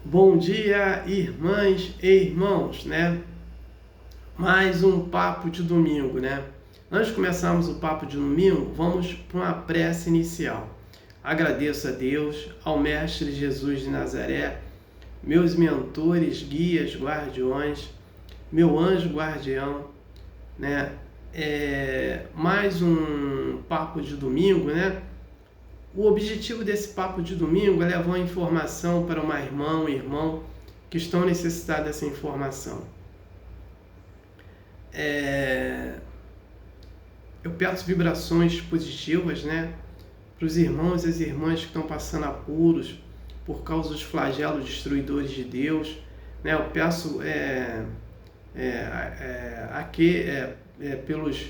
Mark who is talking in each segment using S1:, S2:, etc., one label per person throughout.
S1: Bom dia, irmãs e irmãos, né? Mais um papo de domingo, né? Antes de começarmos o papo de domingo, vamos para uma prece inicial. Agradeço a Deus, ao Mestre Jesus de Nazaré, meus mentores, guias, guardiões, meu anjo guardião, né? Mais um papo de domingo, né? O objetivo desse papo de domingo é levar uma informação para uma irmã ou irmão que estão necessitados dessa informação. Eu peço vibrações positivas, né, para os irmãos e as irmãs que estão passando apuros por causa dos flagelos destruidores de Deus, né? Eu peço pelos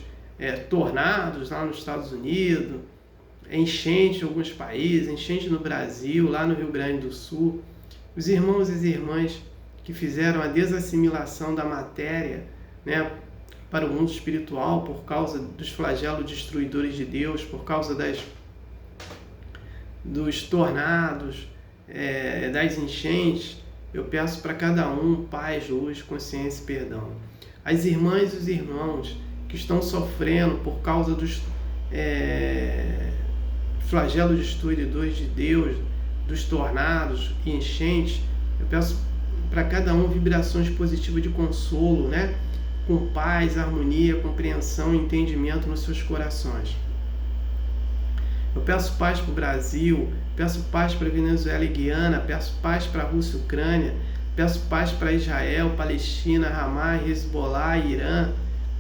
S1: tornados lá nos Estados Unidos, enchente em alguns países, enchente no Brasil, lá no Rio Grande do Sul, os irmãos e as irmãs que fizeram a desassimilação da matéria, né, para o mundo espiritual por causa dos flagelos destruidores de Deus, por causa dos tornados, das enchentes. Eu peço para cada um paz, luz, consciência e perdão. As irmãs e os irmãos que estão sofrendo por causa dos flagelos destruidores de Deus, dos tornados e enchentes, eu peço para cada um vibrações positivas de consolo, né? Com paz, harmonia, compreensão e entendimento nos seus corações. Eu peço paz para o Brasil, peço paz para a Venezuela e Guiana, peço paz para a Rússia e Ucrânia, peço paz para Israel, Palestina, Hamas, Hezbollah, Irã,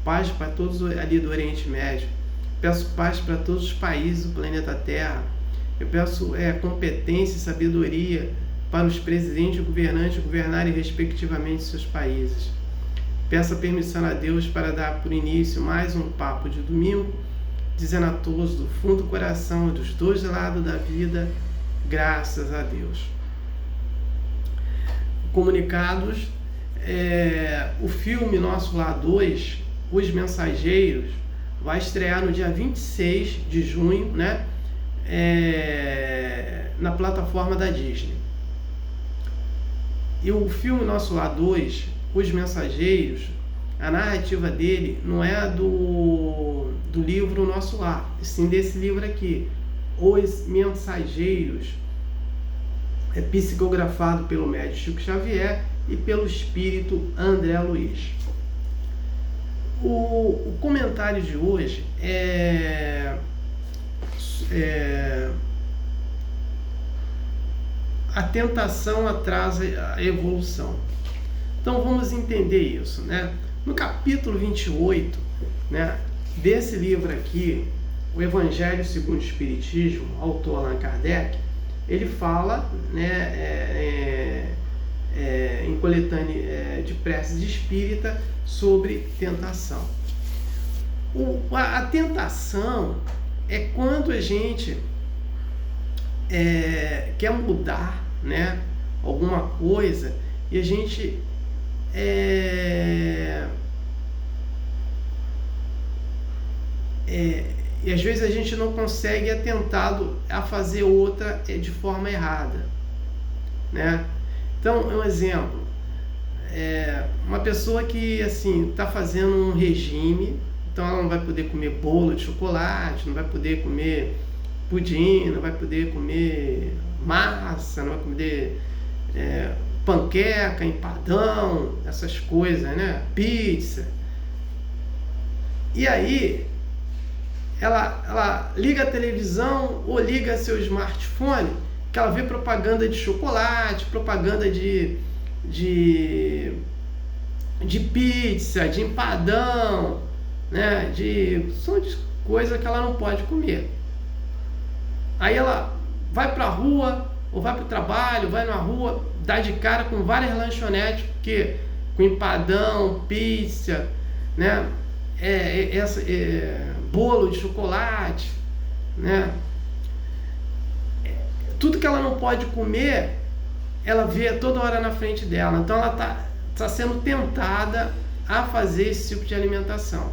S1: paz para todos ali do Oriente Médio. Peço paz para todos os países do planeta Terra. Eu peço competência e sabedoria para os presidentes e governantes governarem respectivamente seus países. Peço a permissão a Deus para dar por início mais um papo de domingo, dizendo a todos do fundo do coração e dos dois lados da vida, graças a Deus. Comunicados, o filme Nosso Lar 2, Os Mensageiros, vai estrear no dia 26 de junho, né? Na plataforma da Disney. E o filme Nosso Lar 2, Os Mensageiros, a narrativa dele não é do livro Nosso Lar, sim desse livro aqui, Os Mensageiros, psicografado pelo médium Chico Xavier e pelo espírito André Luiz. O comentário de hoje a tentação atrasa a evolução. Então vamos entender isso, né? No capítulo 28, né, desse livro aqui, o Evangelho segundo o Espiritismo, autor Allan Kardec, ele fala, né, em coletânea de preces espírita sobre tentação. A tentação é quando a gente quer mudar, né, alguma coisa e a gente e às vezes a gente não consegue, é tentado a fazer outra de forma errada, né? Então, um exemplo, uma pessoa que assim está fazendo um regime, então ela não vai poder comer bolo de chocolate, não vai poder comer pudim, não vai poder comer massa, não vai poder panqueca, empadão, essas coisas, né? Pizza. E aí ela liga a televisão ou liga seu smartphone, que ela vê propaganda de chocolate, propaganda de pizza, de empadão, né? São de coisa que ela não pode comer. Aí ela vai para a rua, ou vai para o trabalho, vai na rua, dá de cara com várias lanchonetes, porque com empadão, pizza, né? Bolo de chocolate, né? Tudo que ela não pode comer, ela vê toda hora na frente dela. Então ela tá sendo tentada a fazer esse tipo de alimentação,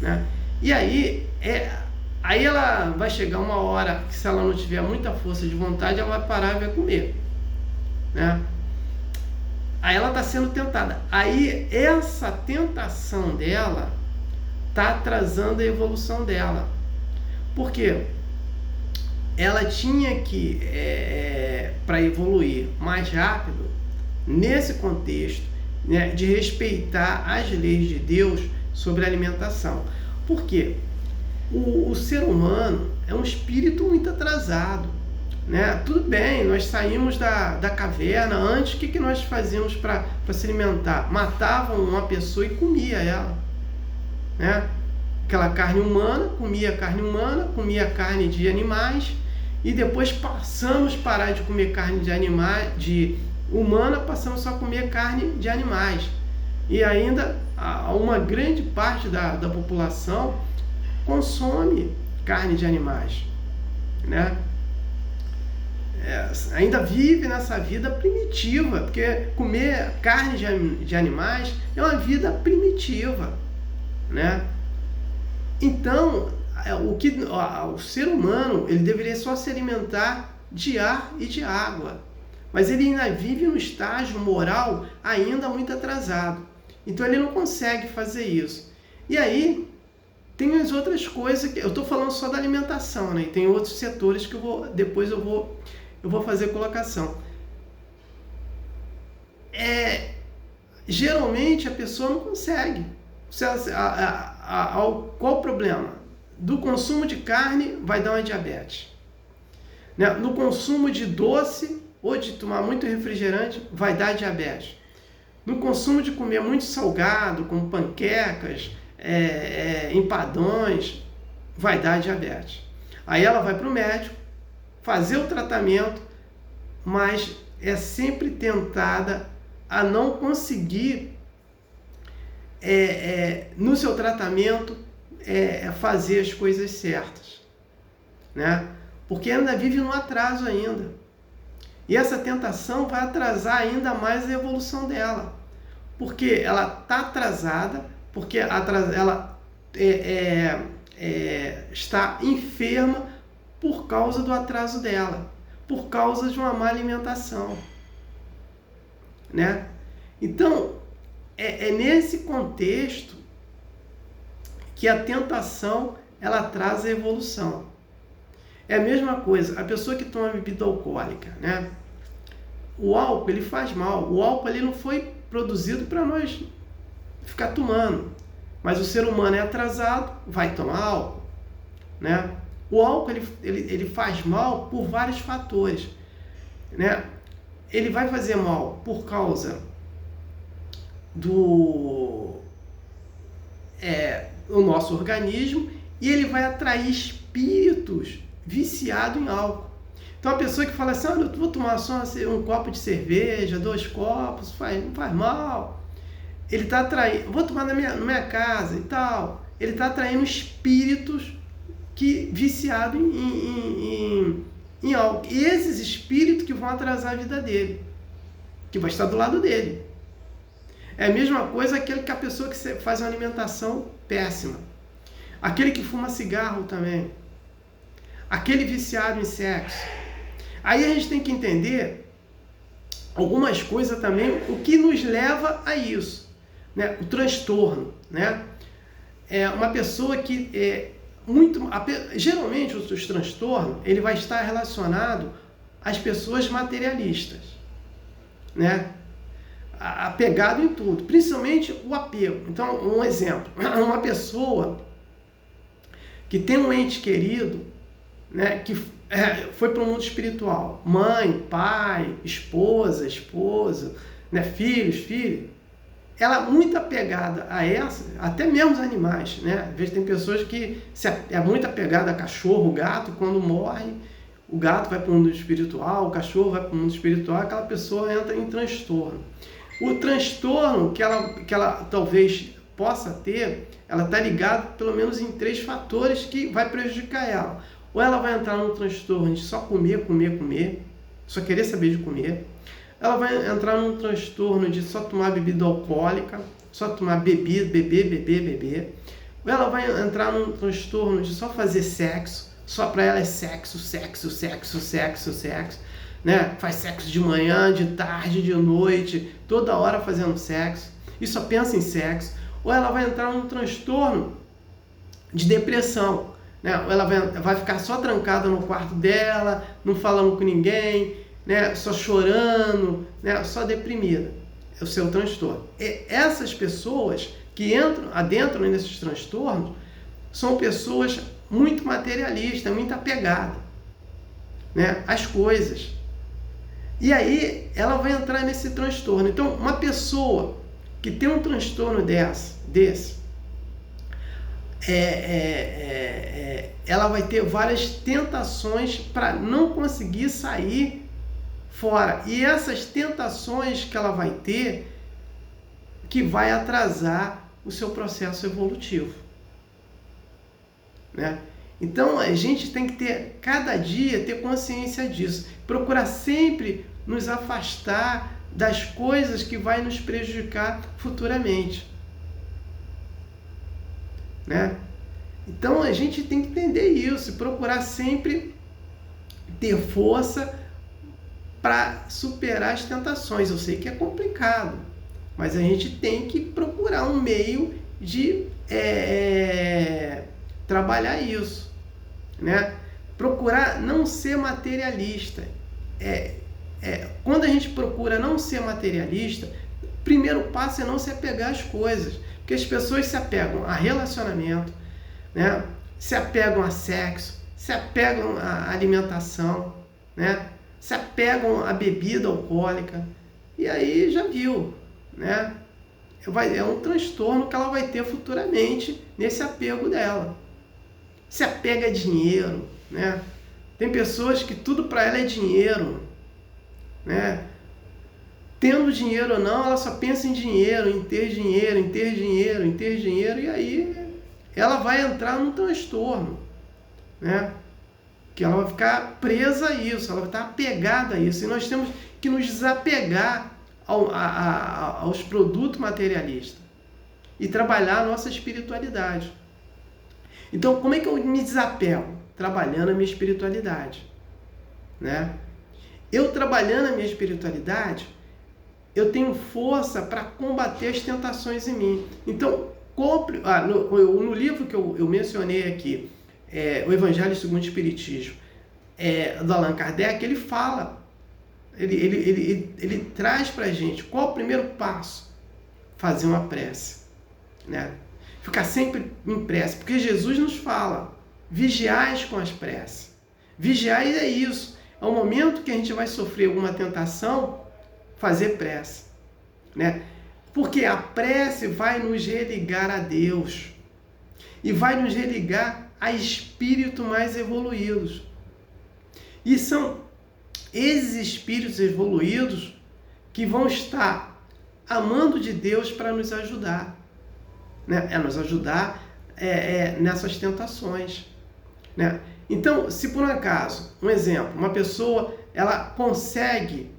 S1: né? E aí ela vai chegar uma hora que, se ela não tiver muita força de vontade, ela vai parar e vai comer, né? Aí ela está sendo tentada. Aí essa tentação dela está atrasando a evolução dela. Por quê? Ela tinha que, para evoluir mais rápido, nesse contexto, né, de respeitar as leis de Deus sobre a alimentação. Por quê? O ser humano é um espírito muito atrasado, né? Tudo bem, nós saímos da caverna. Antes, o que nós fazíamos para se alimentar? Matavam uma pessoa e comia ela, né? Aquela carne humana, comia carne de animais, e depois passamos a parar de comer carne de animais, de humana, passamos só a comer carne de animais. E ainda uma grande parte da população consome carne de animais, né? Ainda vive nessa vida primitiva, porque comer carne de animais é uma vida primitiva, né? Então, o ser humano, ele deveria só se alimentar de ar e de água, mas ele ainda vive num estágio moral ainda muito atrasado, então ele não consegue fazer isso. E aí tem as outras coisas que eu estou falando só da alimentação, né? E tem outros setores que depois eu vou fazer colocação. Geralmente a pessoa não consegue. Qual o problema? Do consumo de carne vai dar uma diabetes, né? No consumo de doce ou de tomar muito refrigerante vai dar diabetes. No consumo de comer muito salgado, como panquecas, empadões, vai dar diabetes. Aí ela vai para o médico fazer o tratamento, mas é sempre tentada a não conseguir no seu tratamento fazer as coisas certas, né? Porque ainda vive num atraso ainda, e essa tentação vai atrasar ainda mais a evolução dela, porque ela está atrasada, porque ela está enferma por causa do atraso dela, por causa de uma má alimentação, né? Então, nesse contexto que a tentação, ela atrasa a evolução. É a mesma coisa, a pessoa que toma bebida alcoólica, né? O álcool, ele faz mal. O álcool, ele não foi produzido para nós ficar tomando, mas o ser humano é atrasado, vai tomar álcool, né? O álcool, ele faz mal por vários fatores, né? Ele vai fazer mal por causa do nosso organismo, e ele vai atrair espíritos viciados em álcool. Então a pessoa que fala assim, olha, eu vou tomar só um copo de cerveja, 2 copos, não faz mal. Ele está atraindo, vou tomar na minha casa e tal. Ele está atraindo espíritos viciados em álcool. E esses espíritos que vão atrasar a vida dele, que vai estar do lado dele. É a mesma coisa que a pessoa que faz uma alimentação péssima. Aquele que fuma cigarro também. Aquele viciado em sexo. Aí a gente tem que entender algumas coisas também, o que nos leva a isso, né? O transtorno, né? Uma pessoa que geralmente os transtornos, ele vai estar relacionado às pessoas materialistas, né? Apegado em tudo, principalmente o apego. Então, um exemplo, uma pessoa que tem um ente querido, né, que foi para o mundo espiritual, mãe, pai, esposa, né, filho, ela é muito apegada a até mesmo os animais, né? Às vezes tem pessoas que é muito apegada a cachorro, gato, quando morre, o gato vai para o mundo espiritual, o cachorro vai para o mundo espiritual, aquela pessoa entra em transtorno. O transtorno que ela talvez possa ter, ela está ligada pelo menos em 3 fatores que vai prejudicar ela. Ou ela vai entrar num transtorno de só comer, só querer saber de comer. Ela vai entrar num transtorno de só tomar bebida alcoólica, só tomar beber. Ou ela vai entrar num transtorno de só fazer sexo, só para ela é sexo, né? Faz sexo de manhã, de tarde, de noite, toda hora fazendo sexo, e só pensa em sexo. Ou ela vai entrar num transtorno de depressão, né? Ou ela vai ficar só trancada no quarto dela, não falando com ninguém, né? Só chorando, né? Só deprimida. É o seu transtorno. E essas pessoas que adentram nesses transtornos são pessoas muito materialistas, muito apegadas, né, às coisas. E aí ela vai entrar nesse transtorno. Então, uma pessoa que tem um transtorno desse, ela vai ter várias tentações para não conseguir sair fora. E essas tentações que ela vai ter, que vai atrasar o seu processo evolutivo, né? Então a gente tem que ter, cada dia, ter consciência disso. Procurar sempre nos afastar das coisas que vai nos prejudicar futuramente, né? Então a gente tem que entender isso, procurar sempre ter força para superar as tentações. Eu sei que é complicado, mas a gente tem que procurar um meio de trabalhar isso, né? Procurar não ser materialista. Quando a gente procura não ser materialista, o primeiro passo é não se apegar às coisas, porque as pessoas se apegam a relacionamento, né? Se apegam a sexo, se apegam à alimentação, né? Se apegam à bebida alcoólica, e aí já viu, né? É um transtorno que ela vai ter futuramente nesse apego dela. Se apega a dinheiro, né? Tem pessoas que tudo para ela é dinheiro, né? Tendo dinheiro ou não, ela só pensa em dinheiro, em ter dinheiro, em ter dinheiro, em ter dinheiro, e aí ela vai entrar num transtorno, né? Que ela vai ficar presa a isso, ela vai estar apegada a isso. E nós temos que nos desapegar aos produtos materialistas e trabalhar a nossa espiritualidade. Então, como é que eu me desapego? Trabalhando a minha espiritualidade, né? Eu trabalhando a minha espiritualidade, eu tenho força para combater as tentações em mim. Então, no livro que eu mencionei aqui, o Evangelho segundo o Espiritismo, do Allan Kardec, ele fala, ele traz para a gente qual o primeiro passo: fazer uma prece, né? Ficar sempre em prece, porque Jesus nos fala: vigiais com as preces. Vigiar é isso, é o momento que a gente vai sofrer alguma tentação, fazer prece, né? Porque a prece vai nos religar a Deus e vai nos religar a espíritos mais evoluídos. E são esses espíritos evoluídos que vão estar amando de Deus para nos ajudar, né? Nos ajudar nessas tentações, né? Então, se por um acaso, um exemplo, uma pessoa ela consegue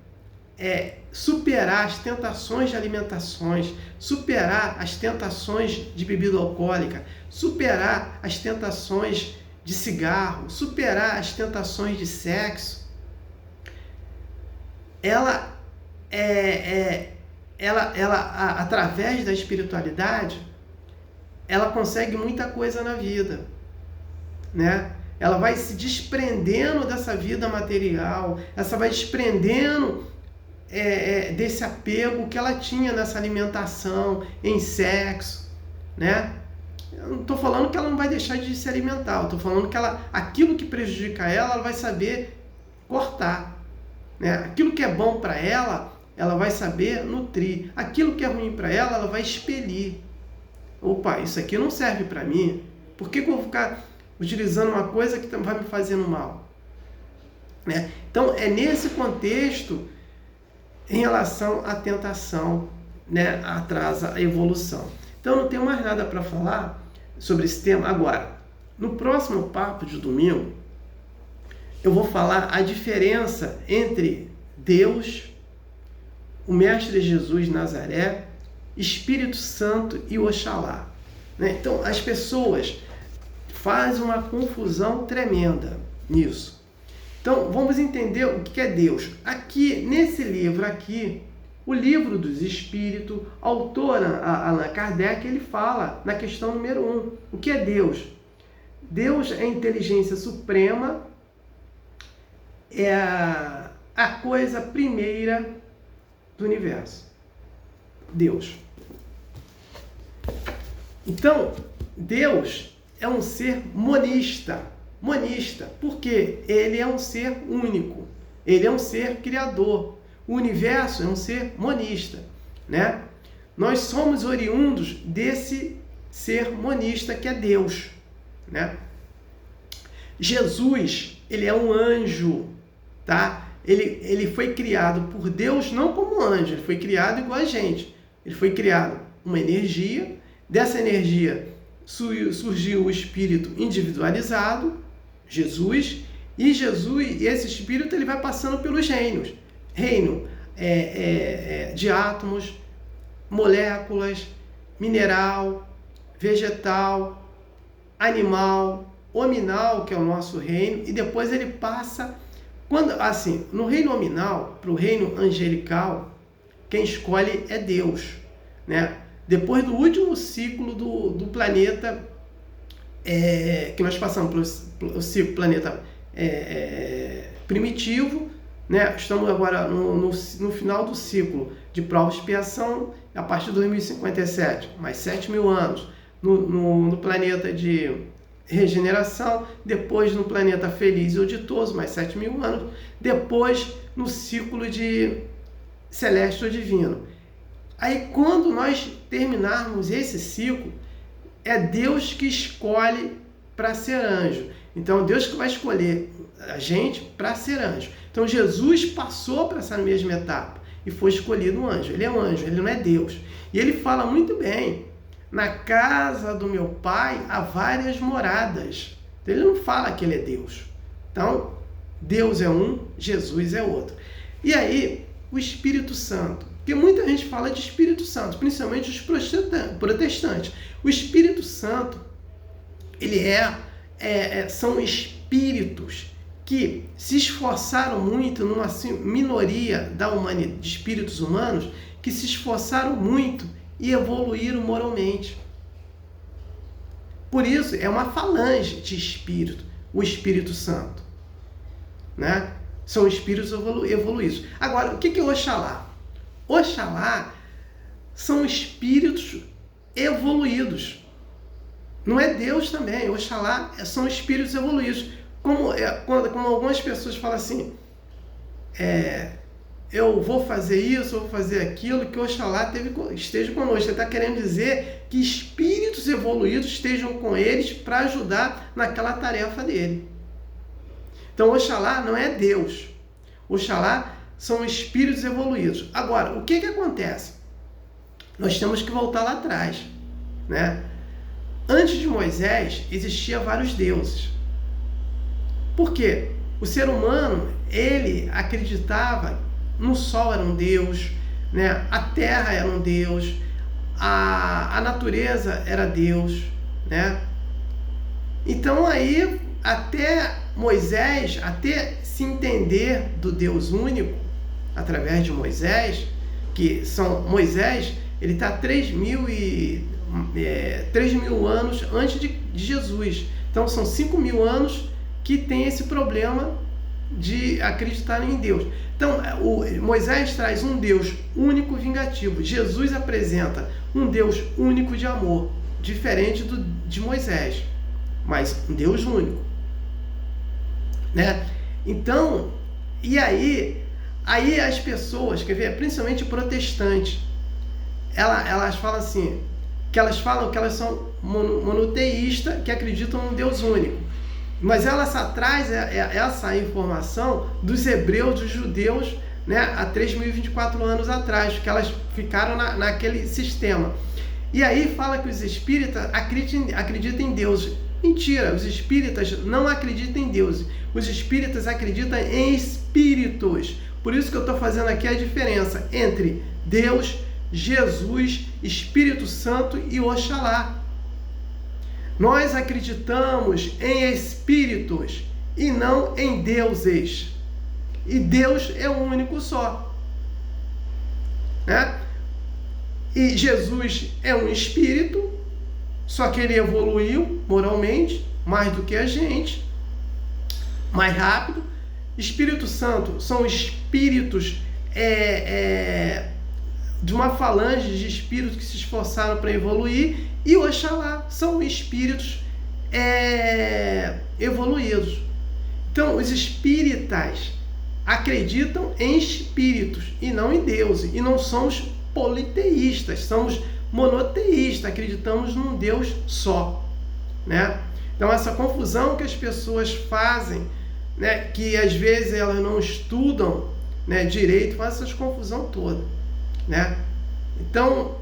S1: superar as tentações de alimentações, superar as tentações de bebida alcoólica, superar as tentações de cigarro, superar as tentações de sexo, ela através da espiritualidade, ela consegue muita coisa na vida, né? Ela vai se desprendendo dessa vida material, ela vai desprendendo desse apego que ela tinha nessa alimentação, em sexo, né? Eu não estou falando que ela não vai deixar de se alimentar, eu estou falando que aquilo que prejudica ela vai saber cortar, né? Aquilo que é bom para ela vai saber nutrir. Aquilo que é ruim para ela vai expelir. Opa, isso aqui não serve para mim, por que eu vou ficar utilizando uma coisa que vai me fazendo mal, né? Então, é nesse contexto, em relação à tentação, né, atrasa a evolução. Então, eu não tenho mais nada para falar sobre esse tema. Agora, no próximo papo de domingo, eu vou falar a diferença entre Deus, o Mestre Jesus Nazaré, Espírito Santo e Oxalá, né? Então, as pessoas fazem uma confusão tremenda nisso. Então, vamos entender o que é Deus. Aqui, nesse livro aqui, o Livro dos Espíritos, o autor Allan Kardec, ele fala na questão número 1. O que é Deus? Deus é a inteligência suprema, é a coisa primeira do universo. Deus. Então, Deus é um ser monista. Monista, porque ele é um ser único. Ele é um ser criador. O universo é um ser monista, né? Nós somos oriundos desse ser monista que é Deus, né? Jesus, ele é um anjo, tá? Ele foi criado por Deus não como anjo, ele foi criado igual a gente. Ele foi criado uma energia, dessa energia surgiu o espírito individualizado, Jesus, e esse espírito ele vai passando pelos reinos. Reino de átomos, moléculas, mineral, vegetal, animal, hominal, que é o nosso reino, e depois ele passa, no reino hominal, para o reino angelical, quem escolhe é Deus, né? Depois do último ciclo do planeta, que nós passamos pelo ciclo planeta primitivo, né? Estamos agora no final do ciclo de prova e expiação, a partir de 2057, mais 7.000 anos, no planeta de regeneração, depois no planeta feliz e oditoso, mais 7.000 anos, depois no ciclo de celeste ou divino. Aí, quando nós terminarmos esse ciclo, é Deus que escolhe para ser anjo. Então, Deus que vai escolher a gente para ser anjo. Então, Jesus passou para essa mesma etapa e foi escolhido um anjo. Ele é um anjo, ele não é Deus. E ele fala muito bem, na casa do meu pai há várias moradas. Então, ele não fala que ele é Deus. Então, Deus é um, Jesus é outro. E aí, o Espírito Santo. Porque muita gente fala de Espírito Santo, principalmente os protestantes. O Espírito Santo, ele são espíritos que se esforçaram muito, numa minoria da humanidade, de espíritos humanos, que se esforçaram muito e evoluíram moralmente. Por isso, é uma falange de espírito, o Espírito Santo, né? São espíritos evoluídos. Agora, o que é Oxalá? Oxalá são espíritos evoluídos. Não é Deus também. Oxalá são espíritos evoluídos. Como algumas pessoas falam assim, eu vou fazer isso, eu vou fazer aquilo, que Oxalá esteja conosco. Você está querendo dizer que espíritos evoluídos estejam com eles para ajudar naquela tarefa dele. Então, Oxalá não é Deus. Oxalá são espíritos evoluídos. Agora, o que acontece? Nós temos que voltar lá atrás, né? Antes de Moisés, existiam vários deuses. Por quê? O ser humano, ele acreditava no sol era um deus, né? A terra era um deus, a natureza era Deus, né? Então aí, até Moisés, até se entender do Deus único, através de Moisés, Moisés, ele está 3.000 anos antes de Jesus. Então são 5.000 anos que tem esse problema de acreditar em Deus. Então, Moisés traz um Deus único vingativo. Jesus apresenta um Deus único de amor, diferente de Moisés, mas um Deus único, né? Então, e aí as pessoas, quer ver, principalmente protestantes, elas falam assim, que elas são monoteístas, que acreditam num Deus único. Mas ela traz essa informação dos hebreus, dos judeus, né, há 3.024 anos atrás, que elas ficaram naquele sistema. E aí fala que os espíritas acreditam em Deus. Mentira, os espíritas não acreditam em Deus. Os espíritas acreditam em espíritos. Por isso que eu estou fazendo aqui a diferença entre Deus, Jesus, Espírito Santo e Oxalá. Nós acreditamos em espíritos e não em deuses. E Deus é um único só, né? E Jesus é um espírito, só que ele evoluiu moralmente mais do que a gente, mais rápido. Espírito Santo são espíritos de uma falange de espíritos que se esforçaram para evoluir, e Oxalá são espíritos evoluídos. Então, os espíritas acreditam em espíritos e não em deuses, e não somos politeístas, somos monoteístas, acreditamos num Deus só, né? Então, essa confusão que as pessoas fazem, né, que às vezes elas não estudam, né, direito, faz essa confusão toda, né? Então,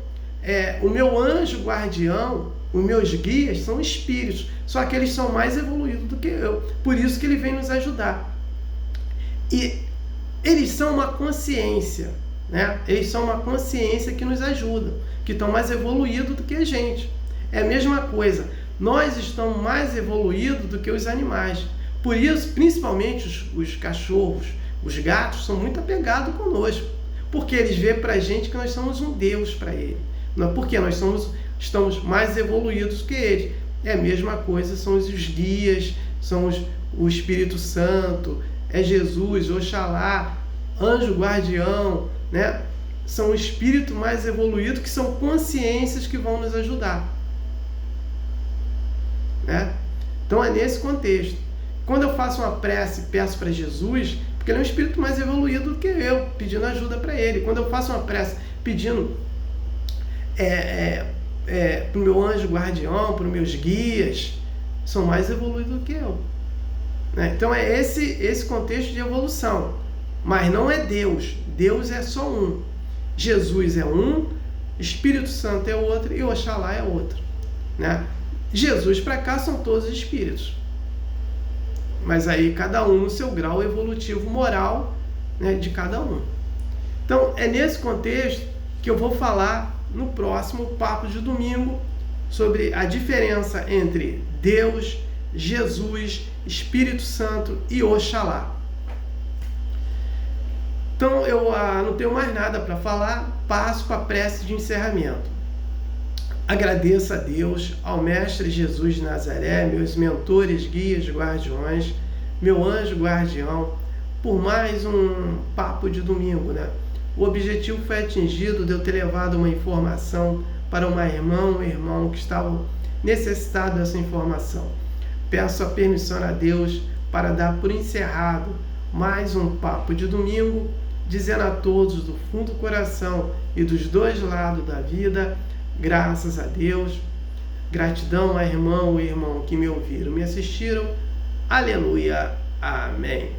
S1: o meu anjo guardião, os meus guias são espíritos, só que eles são mais evoluídos do que eu, por isso que ele vem nos ajudar. E eles são uma consciência, né? Eles são uma consciência que nos ajuda, que estão mais evoluídos do que a gente. É a mesma coisa, nós estamos mais evoluídos do que os animais. Por isso, principalmente os cachorros, os gatos, são muito apegados conosco, porque eles veem para a gente que nós somos um Deus para ele. Não é porque nós estamos mais evoluídos que eles. É a mesma coisa, são os guias, são o Espírito Santo, é Jesus, Oxalá, anjo guardião, né? São espíritos mais evoluídos, que são consciências que vão nos ajudar, né? Então é nesse contexto. Quando eu faço uma prece e peço para Jesus, porque ele é um espírito mais evoluído do que eu, pedindo ajuda para ele. Quando eu faço uma prece pedindo para o meu anjo guardião, para os meus guias, são mais evoluídos do que eu, né? Então é esse contexto de evolução. Mas não é Deus. Deus é só um. Jesus é um, Espírito Santo é outro e Oxalá é outro, né? Jesus para cá são todos espíritos. Mas aí cada um no seu grau evolutivo moral, né, de cada um. Então é nesse contexto que eu vou falar no próximo Papo de Domingo sobre a diferença entre Deus, Jesus, Espírito Santo e Oxalá. Então eu não tenho mais nada para falar, passo para a prece de encerramento. Agradeço a Deus, ao Mestre Jesus de Nazaré, meus mentores, guias, guardiões, meu anjo guardião, por mais um Papo de Domingo, né? O objetivo foi atingido de eu ter levado uma informação para uma irmã, um irmão que estava necessitado dessa informação. Peço a permissão a Deus para dar por encerrado mais um Papo de Domingo, dizendo a todos do fundo do coração e dos dois lados da vida, graças a Deus, gratidão à irmã ou irmão que me ouviram, me assistiram, aleluia, amém.